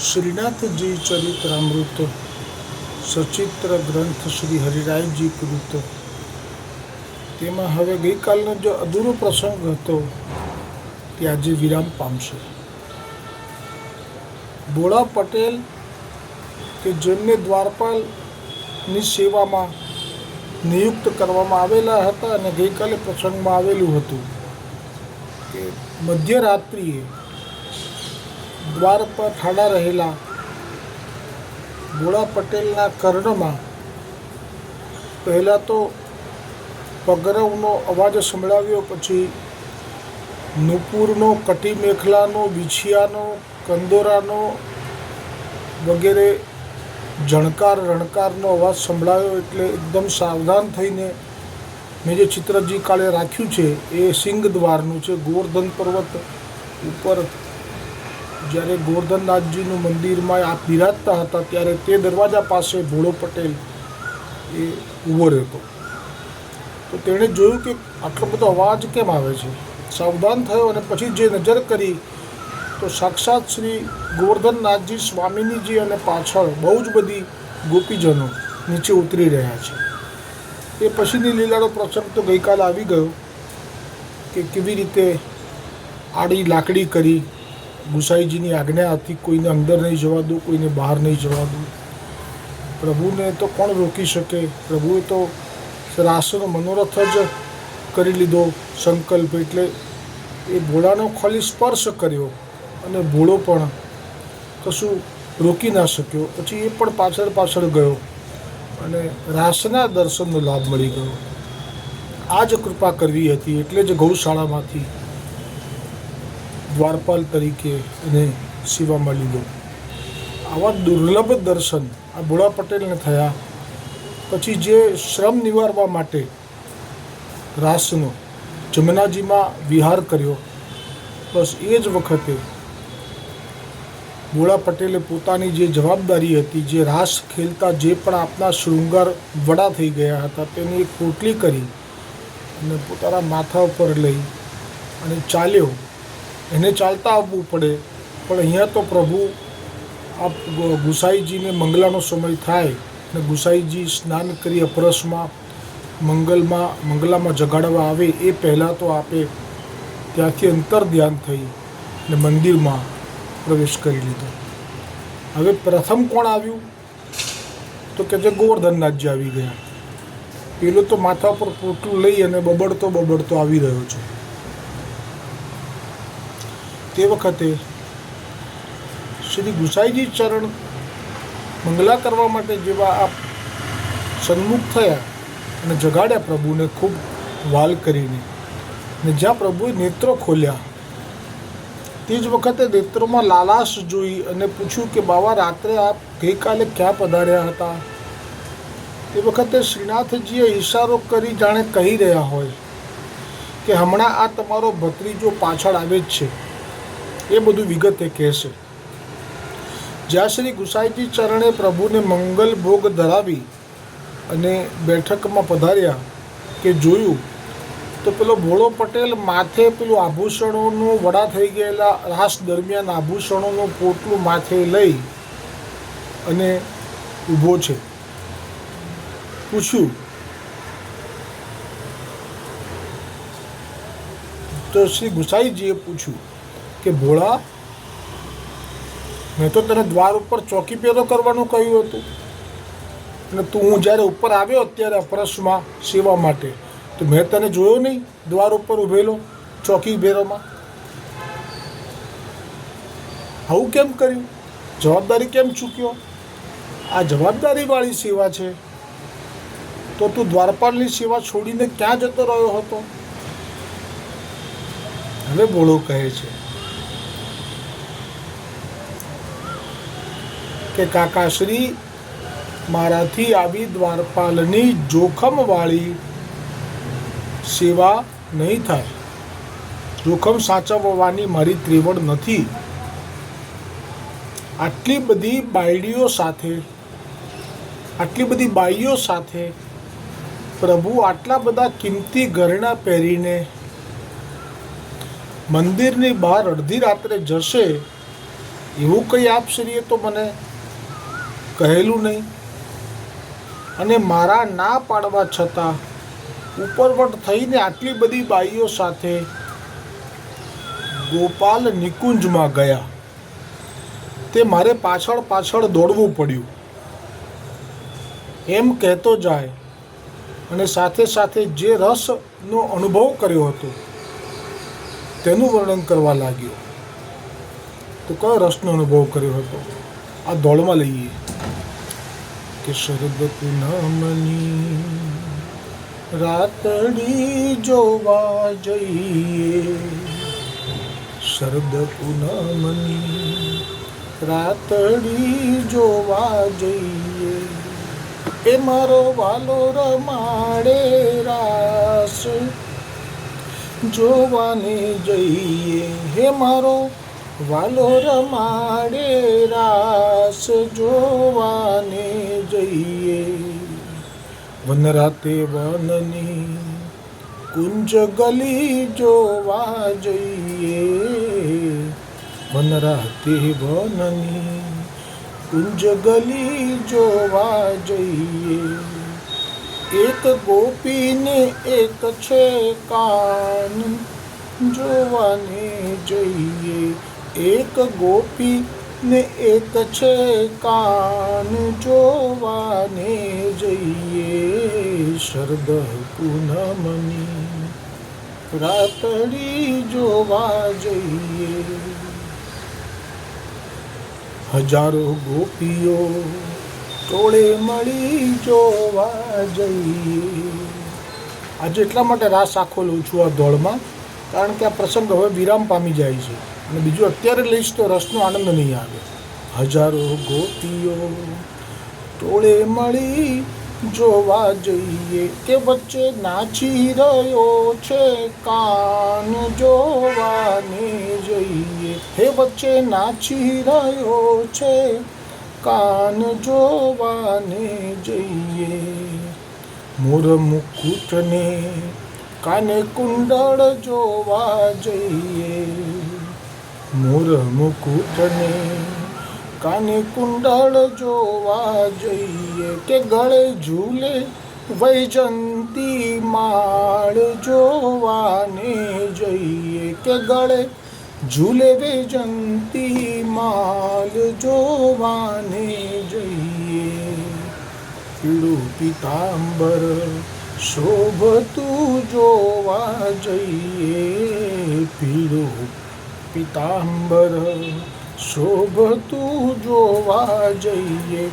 શ્રીનાથજી ચરિત્રામૃત સચિત્ર ગ્રંથ શ્રી હરિરાયજી કૃત તેમાં હવે ગઈકાલનો જો અધૂરો પ્રસંગ હતો તે આજે વિરામ પામશે. ભોળા પટેલ કે જેમને દ્વારપાલની સેવામાં નિયુક્ત કરવામાં આવેલા હતા અને ગઈકાલે પ્રસંગમાં આવેલું હતું કે મધ્યરાત્રિએ દ્વાર પર ઠાડા રહેલા ભોળા પટેલના કર્ણમાં પહેલાં તો પગરવનો અવાજ સંભળાવ્યો, પછી નુપુરનો, કટી મેખલાનો, વિછિયાનો, કંદોરાનો વગેરે જણકાર રણકારનો અવાજ સંભળાયો. એટલે એકદમ સાવધાન થઈને મેં જે ચિત્રજી કાલે રાખ્યું છે એ સિંહ દ્વારનું છે. ગોવર્ધન પર્વત ઉપર જ્યારે ગોવર્ધનનાથજીનું મંદિરમાં આપ બિરાજતા હતા ત્યારે તે દરવાજા પાસે ભોળો પટેલ એ ઊભો રહેતો. તો તેણે જોયું કે આટલો બધો અવાજ કેમ આવે છે. સાવધાન થયો અને પછી જે નજર કરી તો સાક્ષાત શ્રી ગોવર્ધનનાથજી સ્વામિનીજી અને પાછળ બહુ જ બધી ગોપીજનો નીચે ઉતરી રહ્યા છે. એ પછીની લીલાનો પ્રસંગ તો ગઈકાલે આવી ગયો કે કેવી રીતે આડી લાકડી કરી ગુસાઈજીની આજ્ઞા હતી, કોઈને અંદર નહીં જવા દો, કોઈને બહાર નહીં જવા દો. પ્રભુને તો કોણ રોકી શકે? પ્રભુએ તો રાસનો મનોરથ જ કરી લીધો સંકલ્પ. એટલે એ ભોળાનો ખાલી સ્પર્શ કર્યો અને ભોળો પણ કશું રોકી ના શક્યો. પછી એ પણ પાછળ પાછળ ગયો અને રાસના દર્શનનો લાભ મળી ગયો. આ જ કૃપા કરવી હતી. એટલે જ ગૌશાળામાંથી દ્વારપાલ તરીકે એને સેવામાં લીધો. આવા દુર્લભ દર્શન આ ભોળા પટેલને થયા. પછી જે શ્રમ નિવારવા માટે રાસનો જમનાજીમાં વિહાર કર્યો, બસ એ જ વખતે ભોળા પટેલે પોતાની જે જવાબદારી હતી, જે રાસ ખેલતા જે પણ આપના શૃંગાર વડા થઈ ગયા હતા તેની એક પોટલી કરી અને પોતાના માથા ઉપર લઈ અને ચાલ્યો. એને ચાલતા આવવું પડે, પણ અહીંયા તો પ્રભુ આ ગુસાઈજીને મંગલાનો સમય થાય અને ગુસાઈજી સ્નાન કરી અપરસમાં મંગલામાં જગાડવા આવે એ પહેલાં તો આપે ત્યાંથી અંતર ધ્યાન થઈ અને મંદિરમાં પ્રવેશ કરી લીધો. હવે પ્રથમ કોણ આવ્યું તો કે જે ગોવર્ધનનાથજી આવી ગયા. પેલો તો માથા પર પોટલું લઈ અને બબડતો આવી રહ્યો છે. તે વખતે શ્રી ગુસાઈજી ચરણ મંગલા કરવા માટે જેવા આ સન્મુખ થયા અને જગાડ્યા પ્રભુને ખૂબ વાલ કરીને, ને જ્યાં પ્રભુએ નેત્રો ખોલ્યા તે જ વખતે નેત્રોમાં લાલાશ જોઈ અને પૂછ્યું કે બાવા, રાત્રે આપ ગઈકાલે ક્યાં પધાર્યા હતા? તે વખતે શ્રીનાથજીએ ઈશારો કરી જાણે કહી રહ્યા હોય કે હમણાં આ તમારો ભત્રીજો પાછળ આવે જ છે. એ બધું વિગતે કહેશે. જ્યાં શ્રી ગુસાઈજી ચરણે પ્રભુને મંગલ ભોગ ધરાવી અને બેઠકમાં પધાર્યા કે જોયું તો પેલો ભોળો પટેલ માથે પેલું આભૂષણોનું વડા થઈ ગયેલા રાસ દરમિયાન આભૂષણોનું પોટલું માથે લઈ અને ઊભો છે. પૂછ્યું તો શ્રી ગુસાઈજીએ પૂછ્યું કે ભોળા, મેં તો તને દ્વાર ઉપર ચોકી પેરો કરવાનું કહ્યું હતું અને હું જ્યારે ઉપર આવ્યો અત્યારે અપરસમાં સેવા માટે તો મેં તને જોયો નહીં દ્વાર ઉપર ઊભેલો ચોકી ભેરોમાં. આવું કેમ કર્યું? જવાબદારી કેમ ચૂક્યો? આ જવાબદારીવાળી સેવા છે તો તું દ્વારપાલની સેવા છોડીને ક્યાં જતો રહ્યો હતો? હવે ભોળો કહે છે કે કાકાશ્રી, મારાથી આવી દ્વારપાલની જોખમવાળી સેવા નહીં થાય. જોખમ સાચવવાની મારી ત્રેવડ નથી. આટલી બધી બાઈઓ સાથે પ્રભુ આટલા બધા કિંમતી ઘરેણાં પહેરીને મંદિરની બહાર અડધી રાત્રે જશે એવું કંઈ આપશ્રીએ તો મને કહેલું નહીં, અને મારા ના પાડવા છતાં ઉપરવટ થઈને આટલી બધી બાઈઓ સાથે ગોપાલ નિકુંજમાં ગયા. તે મારે પાછળ પાછળ દોડવું પડ્યું. એમ કહેતો જાય અને સાથે સાથે જે રસનો અનુભવ કર્યો હતો તેનું વર્ણન કરવા લાગ્યો. તો કયો રસનો અનુભવ કર્યો હતો આ દોડમાં લઈએ કે શરદ પૂનમની રાતડી જોવા જઈએ, શરદ પૂનમની રાતડી જોવા જઈએ, એ મારો વાલો રમાડે રાસ જોવાને જઈએ, હે મારો વાલો રમાડે રાસ જોવાને જઈએ. વનરાતે વનની કુંજ ગલી જોવા જઈએ, વનરાતે વનની કુંજ ગલી જોવા જઈએ. એક ગોપીને એક છે કાન જોવાને જઈએ, એક ગોપી ને એક છે કાન જોવાને જઈએ. શરદ પૂનમની રાતડી જોવા જઈએ, હજારો ગોપીઓ ટોળે મળી જોવા જઈએ. આજે એટલા માટે રાસ આખો લઉં છું આ દોડમાં, કારણ કે આ પ્રસંગ હવે વિરામ પામી જાય છે, અને બીજું અત્યારે લઈશ તો રસનો આનંદ નહીં આવે. હજારો ગોપીઓ ટોળે મળી જોવા જઈએ, કે વચ્ચે નાચી રહ્યો છે કાન જોવાને જઈએ, હે વચ્ચે નાચી રહ્યો છે કાન જોવાને જઈએ. મોર મુકુટને કાને કુંડળ જોવા જઈએ, મોર મુકુટને કાને કુંડળ જોવા જઈએ, કે ગળે ઝૂલે વૈજંતી માળ જોવાને જઈએ, કે ગળે ઝૂલે વૈજંતી માલ જોવાને જઈએ. પીળું પીતાંબર શોભતું જોવા જઈએ, પીળું પીતાંબર શોભતું જોવા જઈએ.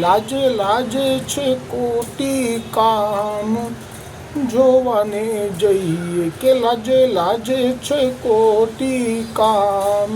લાજે લાજે છે કોટી કામ જોવાને જઈએ, કે લાજે લાજે છે કોટી કામ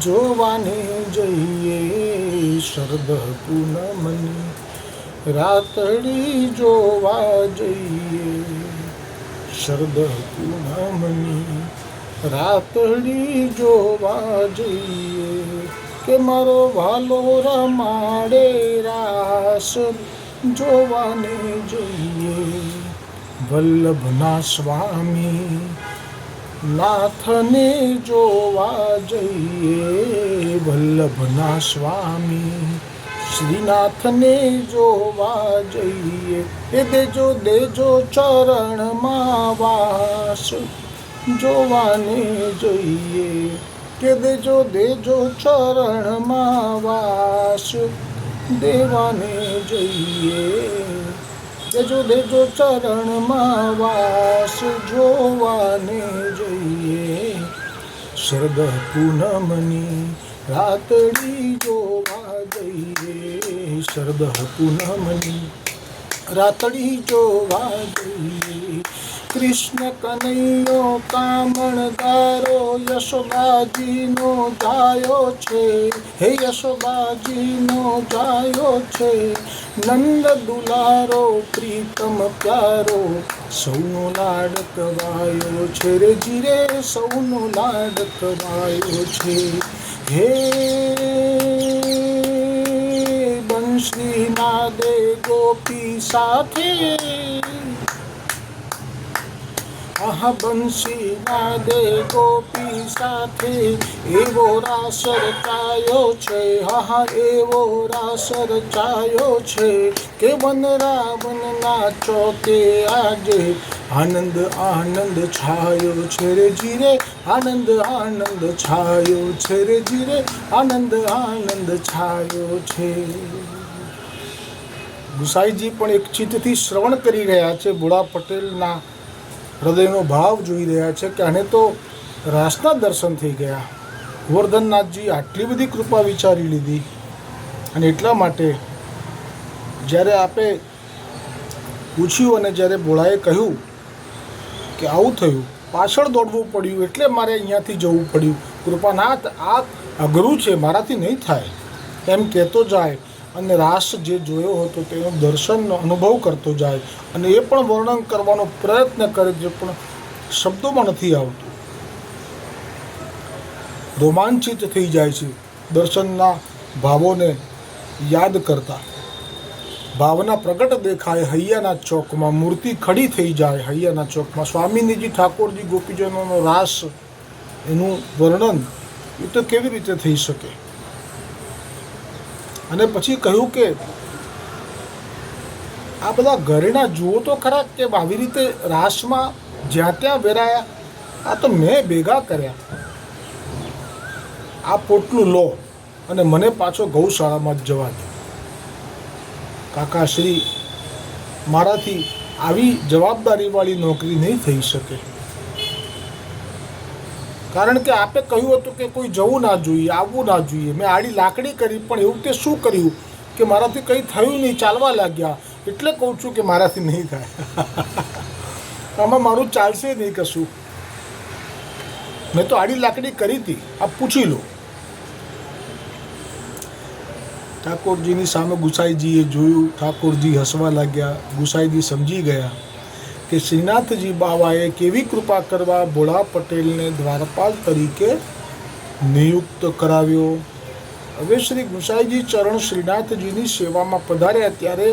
જોવાને જઈએ. શરદ પૂનમની રાતડી જોવા જઈએ, શરદ પૂનમની રાતડી જોવા જઈએ, કે મારો વાલો રમાડે રાસ જોવાને જઈએ. વલ્લભના સ્વામી નાથને જોવા જઈએ, વલ્લભના સ્વામી શ્રીનાથને જોવા જઈએ, એ દેજો દેજો ચરણમાં વાસ જોવાને જઈએ, કે દેજો દેજો ચરણમાં વાસ દેવાને જઈએ, દેજો દેજો ચરણમાં વાસ જોવાને જઈએ. શરદ પૂનમની રાતડી જોવા જઈએ, શરદ પૂનમની રાતડી જોવા જઈએ. કૃષ્ણ કનૈયો કામણદારો યશોદાજીનો જાયો છે, હે યશોદાજીનો જાયો છે. નંદ દુલારો પ્રીતમ પ્યારો સૌનો લાડ કવાયો છે, રે જીરે સૌનો લાડ કવાયો છે. હે બંસી નાદે ગોપી સાથે, આહા બંસી ના દે ગોપી સાથે એવો રાસ રચાયો છે, હા એવો રાસ રચાયો છે કે વનરાવનના ચોકે આજે આનંદ આનંદ છાયો છે રે જીરે, આનંદ આનંદ છાયો છે રે જીરે, આનંદ આનંદ છાયો છે. ગુસાઈજી પણ એક ચિત્તથી શ્રવણ કરી રહ્યા છે, ભોળા પટેલના હૃદયનો ભાવ જોઈ રહ્યા છે કે આને તો રાસના દર્શન થઈ ગયા. ગોવર્ધનનાથજી આટલી બધી કૃપા વિચારી લીધી અને એટલા માટે જ્યારે આપે પૂછ્યું અને જ્યારે ભોળાએ કહ્યું કે આવું થયું, પાછળ દોડવું પડ્યું એટલે મારે અહીંયાથી જવું પડ્યું. કૃપાનાથ આ અઘરું છે, મારાથી નહીં થાય એમ કહેતો જાય અને રાસ જે જોયો હતો તેનો દર્શનનો અનુભવ કરતો જાય અને એ પણ વર્ણન કરવાનો પ્રયત્ન કરે છે પણ શબ્દોમાં નથી આવતું. રોમાંચિત થઈ જાય છે દર્શનના ભાવોને યાદ કરતા. ભાવના પ્રગટ દેખાય હૈયાના ચોકમાં, મૂર્તિ ખડી થઈ જાય હૈયાના ચોકમાં. સ્વામિનીજી ઠાકોરજી ગોપીજનોનો રાસ એનું વર્ણન એ તો કેવી રીતે થઈ શકે. અને પછી કહ્યું કે આ બધા ઘરેણા જુઓ તો ખરા કે આવી રીતે રાસમાં જ્યાં ત્યાં વેરાયા, આ તો મેં ભેગા કર્યા. આ પોટલું લો અને મને પાછો ગૌશાળામાં જ જવા દો. કાકાશ્રી, મારાથી આવી જવાબદારીવાળી નોકરી નહીં થઈ શકે. કારણ કે આપે કહ્યું હતું કે કોઈ જવું ના જોઈએ, આવવું ના જોઈએ. મેં આડી લાકડી કરી પણ એવું તે શું કર્યું કે મારાથી કંઈ થયું નહીં, ચાલવા લાગ્યા. એટલે કહું છું કે મારાથી નહીં થાય. આમાં મારું ચાલશે નહીં કશું. મેં તો આડી લાકડી કરી હતી, આપ પૂછી લો. ઠાકોરજીની સામે ગુસાઈજીએ જોયું, ઠાકોરજી હસવા લાગ્યા. ગુસાઈજી સમજી ગયા કે શ્રીનાથજી બાવાએ કેવી કૃપા કરવા ભોળા પટેલને દ્વારપાલ તરીકે નિયુક્ત કરાવ્યો. હવે શ્રી ગુસાઈજી ચરણ શ્રીનાથજીની સેવામાં પધાર્યા ત્યારે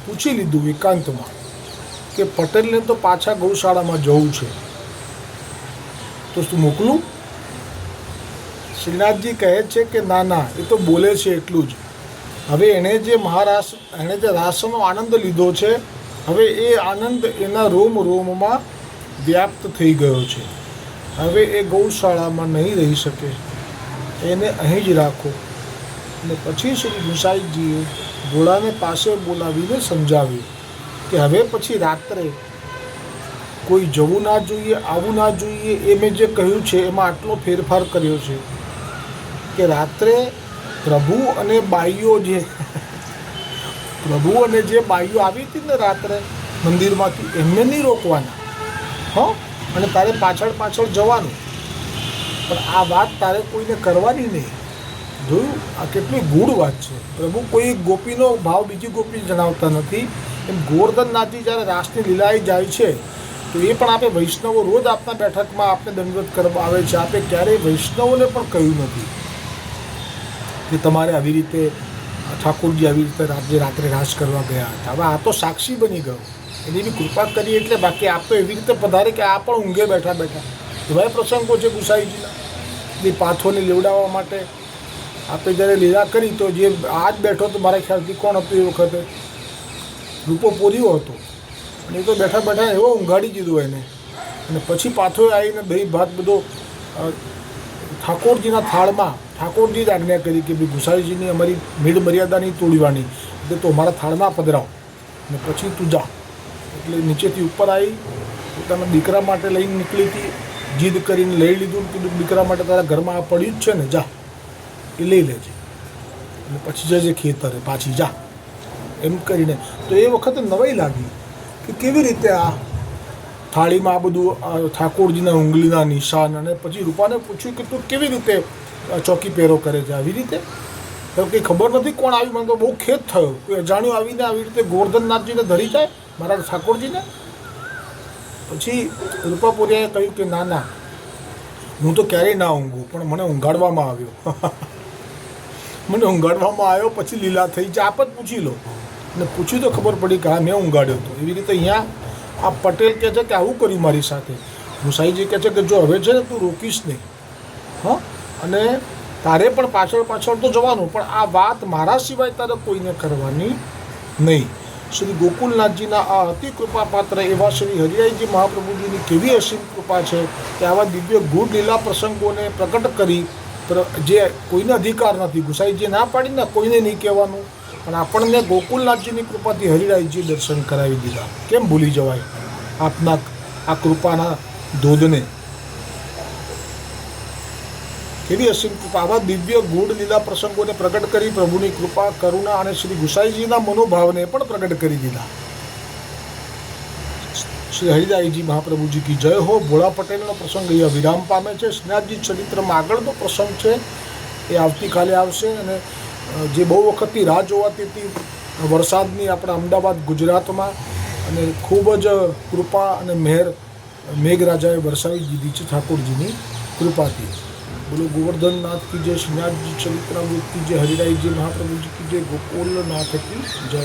પૂછી લીધું એકાંતમાં કે પટેલને તો પાછા ગૌશાળામાં જવું છે, તો શું મોકલું? શ્રીનાથજી કહે છે કે ના ના, એ તો બોલે છે એટલું જ. હવે એણે જે રાસનો આનંદ લીધો છે, હવે એ આનંદ એના રોમ રોમમાં વ્યાપ્ત થઈ ગયો છે. હવે એ ગૌશાળામાં નહીં રહી શકે, એને અહીં જ રાખો. અને પછી શ્રી ગુસાઈજીએ ભોળાને પાસે બોલાવીને સમજાવ્યું કે હવે પછી રાત્રે કોઈ જવું ના જોઈએ, આવવું ના જોઈએ. એ મેં જે કહ્યું છે એમાં આટલો ફેરફાર કર્યો છે કે રાત્રે પ્રભુ અને બાઈઓ જે આવી હતી ને રાત્રે મંદિરમાંથી, એમને નહીં રોકવાના. હં, અને તારે પાછળ પાછળ જવાનું, પણ આ વાત તારે કોઈને કરવાની નહીં. જોયું, આ કેટલી ગૂઢ વાત છે. પ્રભુ કોઈ ગોપીનો ભાવ બીજી ગોપી જણાવતા નથી. એમ ગોવર્ધનનાથજી જ્યારે રાસની લીલાએ જાય છે તો એ પણ આપણે વૈષ્ણવો રોજ આપના બેઠકમાં આપણે દંડવત કરવા આવે છે. આપણે ક્યારેય વૈષ્ણવોને પણ કહ્યું નથી કે તમારે આવી રીતે ઠાકોરજી આવી રીતે રાત્રે રાસ કરવા ગયા હતા. હવે આ તો સાક્ષી બની ગયો, એની બી કૃપા કરી એટલે. બાકી આપ તો એવી રીતે પધારે કે આ પણ ઊંઘે બેઠા બેઠા. એવા પ્રસંગો છે ગુસાઈજીના. એ પાથોને લેવડાવવા માટે આપણે જ્યારે લીલા કરી તો જે આ જ બેઠો તો મારા ખ્યાલથી કોણ હતું એ વખતે, રૂપો પોર્યો હતો. અને એ તો બેઠા બેઠા એવો ઊંઘાડી દીધો એને. અને પછી પાથોએ આવીને દહીં ભાત બધો ઠાકોરજીના થાળમાં, ઠાકોરજી જ આજ્ઞા કરી કે ભાઈ ગુસાઈજીની અમારી મેળ મર્યાદા નહીં તોડવાની, એટલે તો અમારા થાળમાં પધરાવ અને પછી તું જા. એટલે નીચેથી ઉપર આવી, પોતાના દીકરા માટે લઈને નીકળી હતી. જીદ કરીને લઈ લીધું, કીધું દીકરા માટે તારા ઘરમાં આ પડ્યું જ છે ને, જા એ લઈ લેજે અને પછી જજે ખેતરે પાછી જા, એમ કરીને. તો એ વખતે નવાઈ લાગી કે કેવી રીતે આ થાળીમાં આ બધું ઠાકોરજીના ઉંગલીના નિશાન. અને પછી રૂપાને પૂછ્યું કે તું કેવી રીતે ચોકી પહેરો કરે છે આવી રીતે? તો કંઈ ખબર નથી કોણ આવ્યું. મને તો બહુ ખેદ થયો, કોઈ અજાણ્યું આવીને આવી રીતે ગોવર્ધનનાથજીને ધરી જાય, મારા ઠાકોરજીને. પછી રૂપાપુરિયાએ કહ્યું કે ના ના, હું તો ક્યારેય ના ઊંઘું, પણ મને ઊંઘાડવામાં આવ્યો. મને ઊંઘાડવામાં આવ્યો, પછી લીલા થઈ. જે આપ જ પૂછી લો. અને પૂછ્યું તો ખબર પડી કે હા મેં ઊંઘાડ્યો હતો. એવી રીતે અહીંયા આ પટેલ કહે છે કે આવું કર્યું મારી સાથે. ગુસાઈજી કહે છે કે જો હવે છે ને તું રોકીશ નહીં, હા, અને તારે પણ પાછળ પાછળ તો જવાનું, પણ આ વાત મારા સિવાય તારે કોઈને કરવાની નહીં. શ્રી ગોકુલનાથજીના આ અતિ કૃપાપાત્ર એવા શ્રી હરિરાયજી મહાપ્રભુજીની કેવી અસીમ કૃપા છે કે આવા દિવ્ય ગૂઢ લીલા પ્રસંગોને પ્રકટ કરી, જે કોઈને અધિકાર નથી. ગુસાઈજી ના પાડીને કોઈને નહીં કહેવાનું, પણ આપણને ગોકુલનાથજીની કૃપાથી હરિરાયજી દર્શન કરાવી દીધા. કેમ ભૂલી જવાય આપના આ કૃપાના ધોધને? કેવી અસીમ કૃપા! આવા દિવ્ય ગૂઢ લીલા પ્રસંગોને પ્રગટ કરી પ્રભુની કૃપા, કરુણા અને શ્રી ગુસાઈજીના મનોભાવને પણ પ્રગટ કરી દીધા. શ્રી હરિરાયજી મહાપ્રભુજી કી જય હો. ભોળા પટેલનો પ્રસંગ અહીંયા વિરામ પામે છે. શ્રીનાથજી ચરિત્રમાં આગળનો પ્રસંગ છે એ આવતીકાલે આવશે. અને જે બહુ વખતથી રાહ જોવાતી હતી વરસાદની આપણા અમદાવાદ ગુજરાતમાં, અને ખૂબ જ કૃપા અને મેઘરાજાએ વરસાવી દીધી છે ઠાકોરજીની કૃપાથી. બોલો ગોવર્ધનનાથ કી જય, શ્રીનાથજી ચરિત્રામૃત કી જય, હરિરાયજી મહાપ્રભુજી કી જય, ગોકુલનાથ કી જય.